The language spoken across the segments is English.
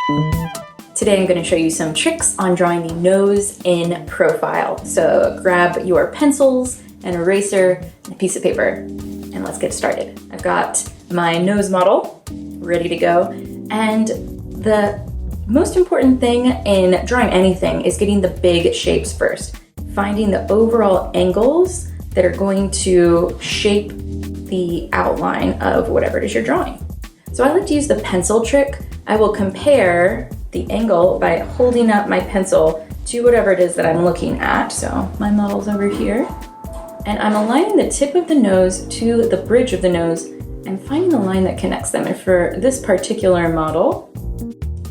Today I'm going to show you some tricks on drawing the nose in profile. So grab your pencils, an eraser, and a piece of paper, and let's get started. I've got my nose model ready to go, and the most important thing in drawing anything is getting the big shapes first. Finding the overall angles that are going to shape the outline of whatever it is you're drawing. So I like to use the pencil trick. I will compare the angle by holding up my pencil to whatever it is that I'm looking at. So my model's over here, and I'm aligning the tip of the nose to the bridge of the nose and finding the line that connects them. And for this particular model,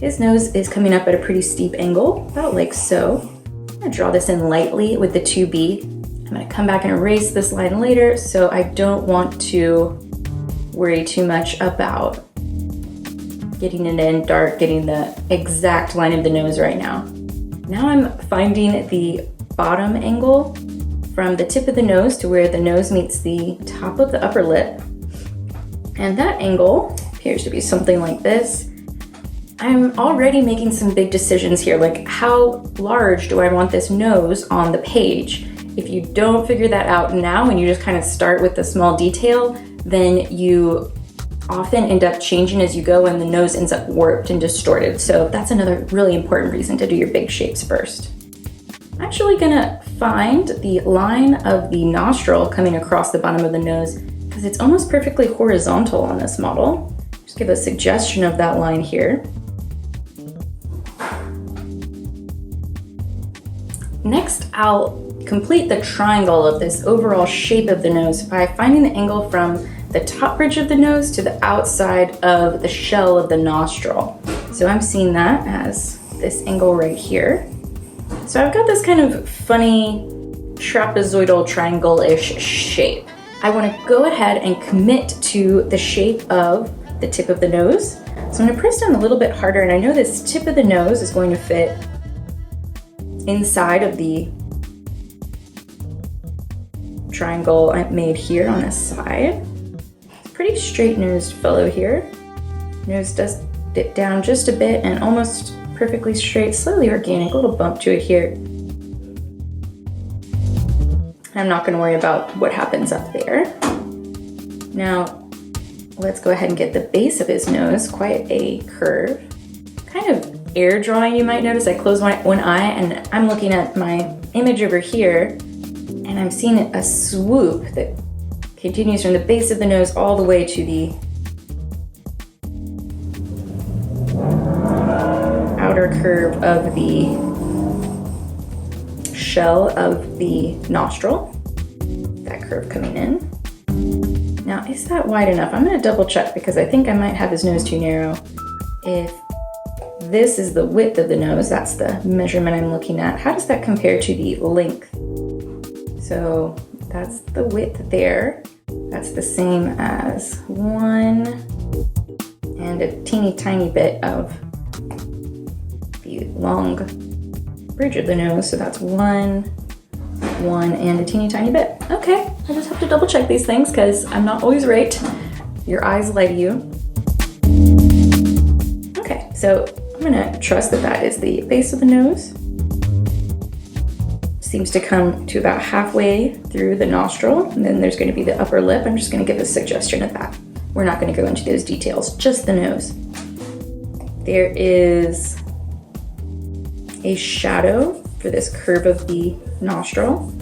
his nose is coming up at a pretty steep angle, about like so. I'm gonna draw this in lightly with the 2B. I'm gonna come back and erase this line later, so I don't want to worry too much about getting it in dark, getting the exact line of the nose right now. Now I'm finding the bottom angle from the tip of the nose to where the nose meets the top of the upper lip. And that angle appears to be something like this. I'm already making some big decisions here, like how large do I want this nose on the page? If you don't figure that out now and you just kind of start with the small detail, then you often end up changing as you go and the nose ends up warped and distorted. So that's another really important reason to do your big shapes first. I'm actually gonna find the line of the nostril coming across the bottom of the nose because it's almost perfectly horizontal on this model. Just give a suggestion of that line here. Next, I'll complete the triangle of this overall shape of the nose by finding the angle from the top bridge of the nose to the outside of the shell of the nostril. So I'm seeing that as this angle right here. So I've got this kind of funny trapezoidal triangle-ish shape. I want to go ahead and commit to the shape of the tip of the nose. So I'm going to press down a little bit harder, and I know this tip of the nose is going to fit inside of the triangle I made here on this side. Pretty straight-nosed fellow here. Nose does dip down just a bit and almost perfectly straight, slightly organic, a little bump to it here. I'm not gonna worry about what happens up there. Now, let's go ahead and get the base of his nose, quite a curve. Kind of air drawing, you might notice. I close one eye and I'm looking at my image over here and I'm seeing a swoop that continues from the base of the nose all the way to the outer curve of the shell of the nostril. That curve coming in. Now, is that wide enough? I'm gonna double check because I think I might have his nose too narrow. If this is the width of the nose, that's the measurement I'm looking at, how does that compare to the length? So that's the width there. That's the same as 1 and a teeny tiny bit of the long bridge of the nose. So that's 1, and a teeny tiny bit. Okay, I just have to double check these things because I'm not always right. Your eyes lie to you. Okay, so I'm gonna trust that that is the base of the nose. Seems to come to about halfway through the nostril, and then there's going to be the upper lip. I'm just going to give a suggestion of that. We're not going to go into those details, just the nose. There is a shadow for this curve of the nostril.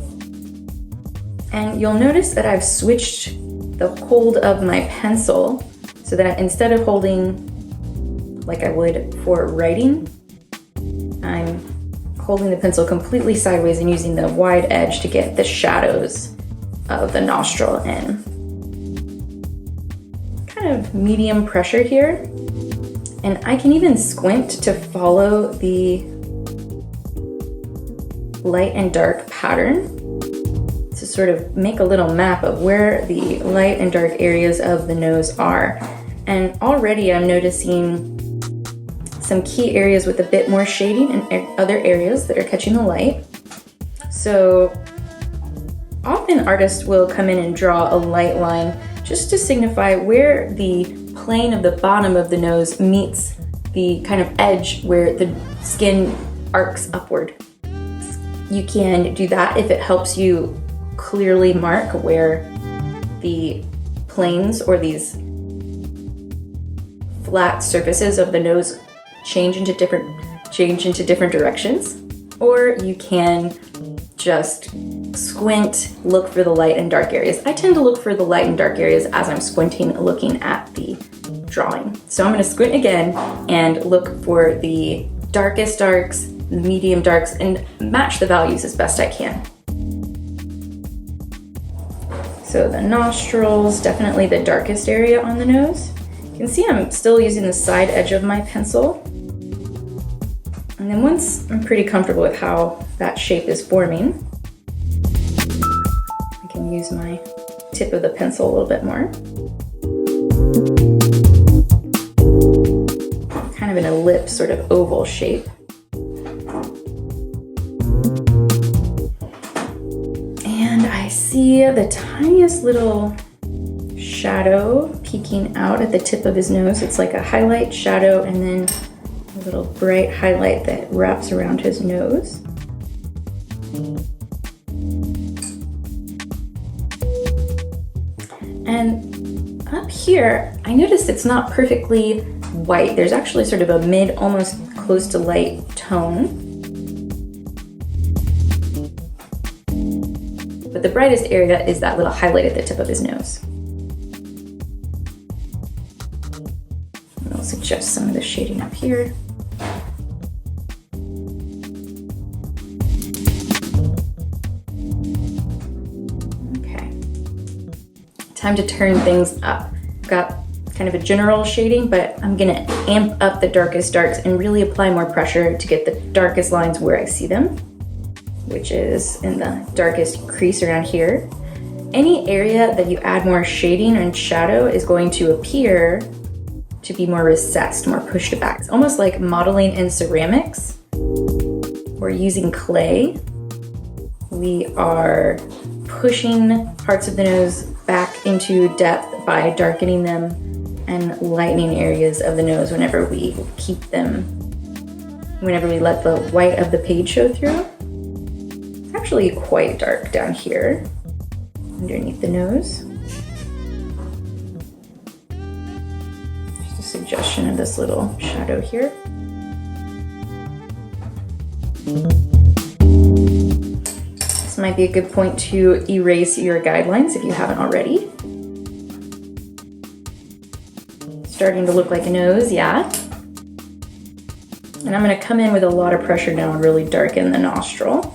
And you'll notice that I've switched the hold of my pencil so that instead of holding like I would for writing, I'm holding the pencil completely sideways and using the wide edge to get the shadows of the nostril in. Kind of medium pressure here. And I can even squint to follow the light and dark pattern to sort of make a little map of where the light and dark areas of the nose are. And already I'm noticing some key areas with a bit more shading and other areas that are catching the light. So often artists will come in and draw a light line just to signify where the plane of the bottom of the nose meets the kind of edge where the skin arcs upward. You can do that if it helps you clearly mark where the planes or these flat surfaces of the nose change into different directions. Or you can just squint, look for the light and dark areas. I tend to look for the light and dark areas as I'm squinting, looking at the drawing. So I'm going to squint again and look for the darkest darks, the medium darks, and match the values as best I can. So the nostrils, definitely the darkest area on the nose. You can see I'm still using the side edge of my pencil. And then once I'm pretty comfortable with how that shape is forming, I can use my tip of the pencil a little bit more. Kind of an ellipse, sort of oval shape. And I see the tiniest little shadow peeking out at the tip of his nose. It's like a highlight, shadow, and then a little bright highlight that wraps around his nose. And up here, I noticed it's not perfectly white. There's actually sort of a mid, almost close to light tone. But the brightest area is that little highlight at the tip of his nose. And I'll suggest some of the shading up here. Okay. Time to turn things up. I've got kind of a general shading, but I'm gonna amp up the darkest darks and really apply more pressure to get the darkest lines where I see them, which is in the darkest crease around here. Any area that you add more shading and shadow is going to appear to be more recessed, more pushed back. It's almost like modeling in ceramics or using clay. We are pushing parts of the nose back into depth by darkening them and lightening areas of the nose whenever we let the white of the page show through. It's actually quite dark down here underneath the nose. Just a suggestion of this little shadow here. This might be a good point to erase your guidelines if you haven't already. Starting to look like a nose, yeah. And I'm gonna come in with a lot of pressure now and really darken the nostril.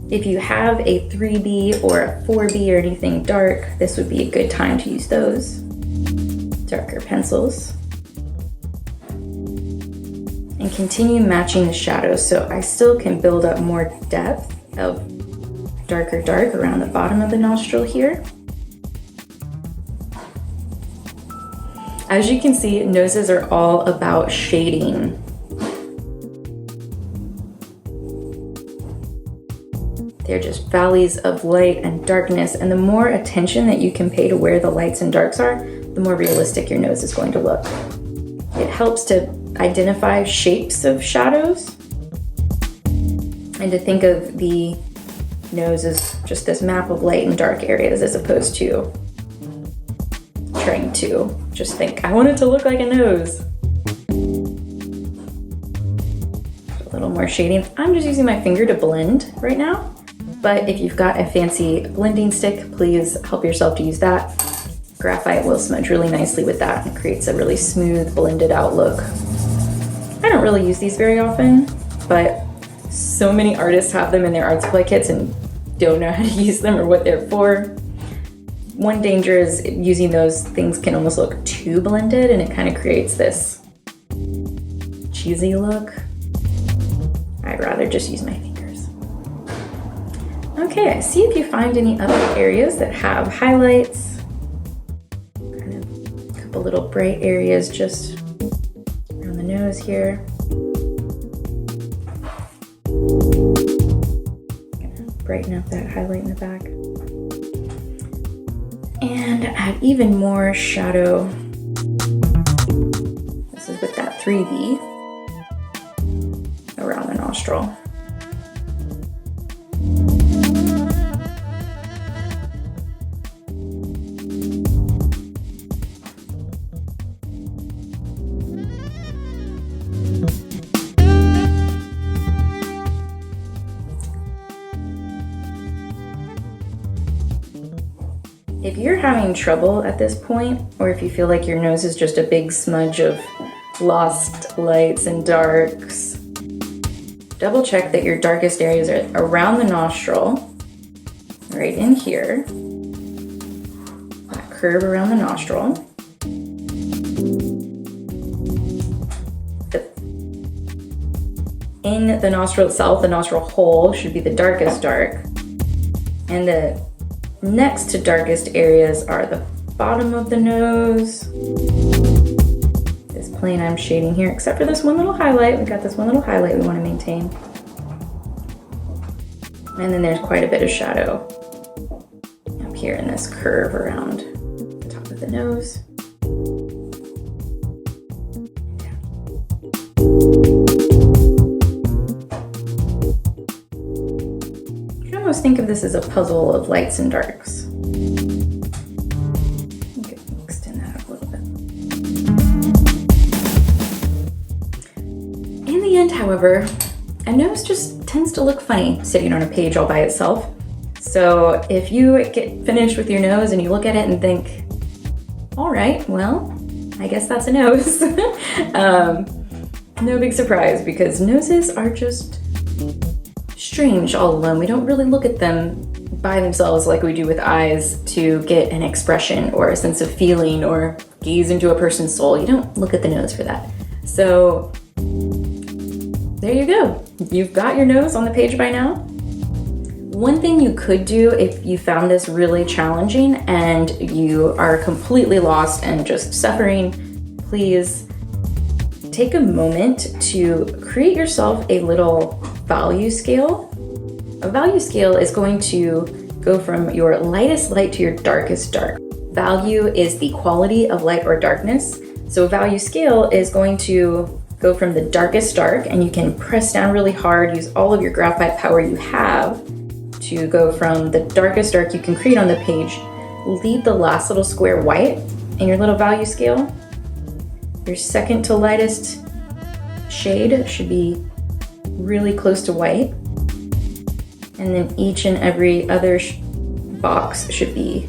If you have a 3B or a 4B or anything dark, this would be a good time to use those darker pencils. And continue matching the shadows so I still can build up more depth of darker dark around the bottom of the nostril here. As you can see, noses are all about shading. They're just valleys of light and darkness, and the more attention that you can pay to where the lights and darks are, the more realistic your nose is going to look. It helps to identify shapes of shadows and to think of the nose as just this map of light and dark areas as opposed to trying to just think, I want it to look like a nose. A little more shading. I'm just using my finger to blend right now, but if you've got a fancy blending stick, please help yourself to use that. Graphite will smudge really nicely with that. It creates a really smooth, blended out look. I don't really use these very often, but so many artists have them in their art supply kits and don't know how to use them or what they're for. One danger is using those things can almost look too blended and it kind of creates this cheesy look. I'd rather just use my fingers. Okay, see if you find any other areas that have highlights. Kind of a couple little bright areas just around the nose here. Gonna brighten up that highlight in the back. And add even more shadow 3B around the nostril. If you're having trouble at this point, or if you feel like your nose is just a big smudge of lost lights and darks, double check that your darkest areas are around the nostril, right in here, that curve around the nostril. In the nostril itself, the nostril hole should be the darkest dark, and the next to darkest areas are the bottom of the nose. This plane I'm shading here, except for this one little highlight. We got this one little highlight we want to maintain. And then there's quite a bit of shadow up here in this curve around the top of the nose. Think of this as a puzzle of lights and darks. Extend that up a little bit. In the end, however, a nose just tends to look funny sitting on a page all by itself. So if you get finished with your nose and you look at it and think, all right, well, I guess that's a nose. No big surprise, because noses are just strange all alone. We don't really look at them by themselves like we do with eyes to get an expression or a sense of feeling or gaze into a person's soul. You don't look at the nose for that. So there you go. You've got your nose on the page by now. One thing you could do if you found this really challenging and you are completely lost and just suffering, please take a moment to create yourself a little value scale. A value scale is going to go from your lightest light to your darkest dark. Value is the quality of light or darkness. So a value scale is going to go from the darkest dark, and you can press down really hard, use all of your graphite power you have to go from the darkest dark you can create on the page. Leave the last little square white in your little value scale. Your second to lightest shade should be really close to white, and then each and every other box should be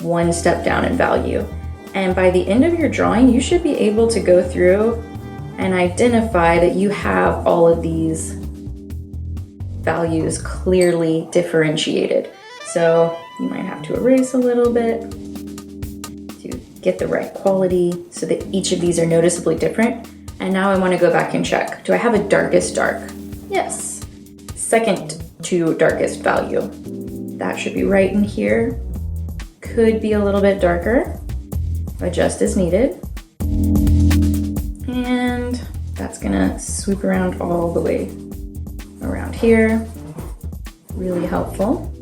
one step down in value. And by the end of your drawing, you should be able to go through and identify that you have all of these values clearly differentiated. So you might have to erase a little bit to get the right quality so that each of these are noticeably different. And now I want to go back and check. Do I have a darkest dark? Yes. Second to darkest value. That should be right in here. Could be a little bit darker, adjust as needed. And that's gonna swoop around all the way around here. Really helpful.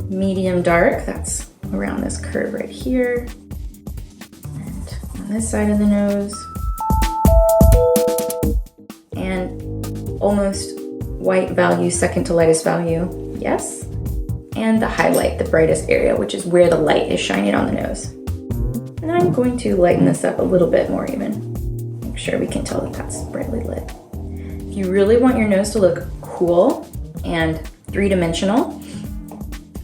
Medium dark, that's around this curve right here. And on this side of the nose. And almost white value, second to lightest value, yes. And the highlight, the brightest area, which is where the light is shining on the nose. And I'm going to lighten this up a little bit more even. Make sure we can tell that that's brightly lit. If you really want your nose to look cool and three-dimensional,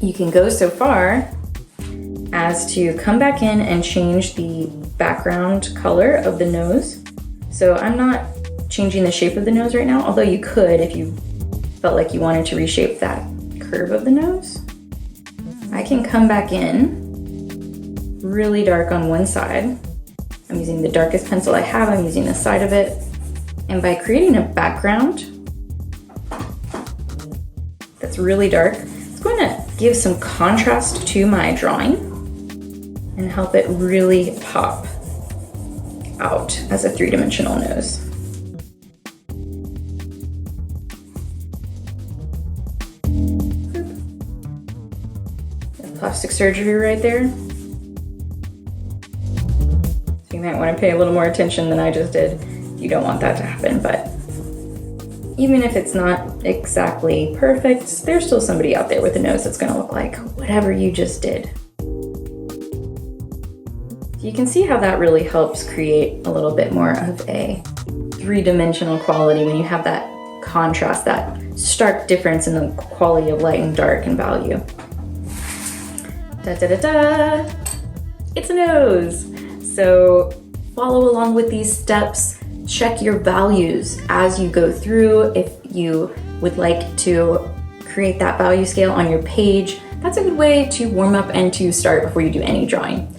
you can go so far as to come back in and change the background color of the nose. So I'm not changing the shape of the nose right now, although you could if you felt like you wanted to reshape that curve of the nose. I can come back in really dark on one side. I'm using the darkest pencil I have, I'm using the side of it. And by creating a background that's really dark, it's going to give some contrast to my drawing and help it really pop out as a three-dimensional nose. Plastic surgery right there. So you might want to pay a little more attention than I just did. You don't want that to happen, but even if it's not exactly perfect, there's still somebody out there with a nose that's gonna look like whatever you just did. You can see how that really helps create a little bit more of a three-dimensional quality when you have that contrast, that stark difference in the quality of light and dark and value. Da da da da! It's a nose! So follow along with these steps. Check your values as you go through. If you would like to create that value scale on your page, that's a good way to warm up and to start before you do any drawing.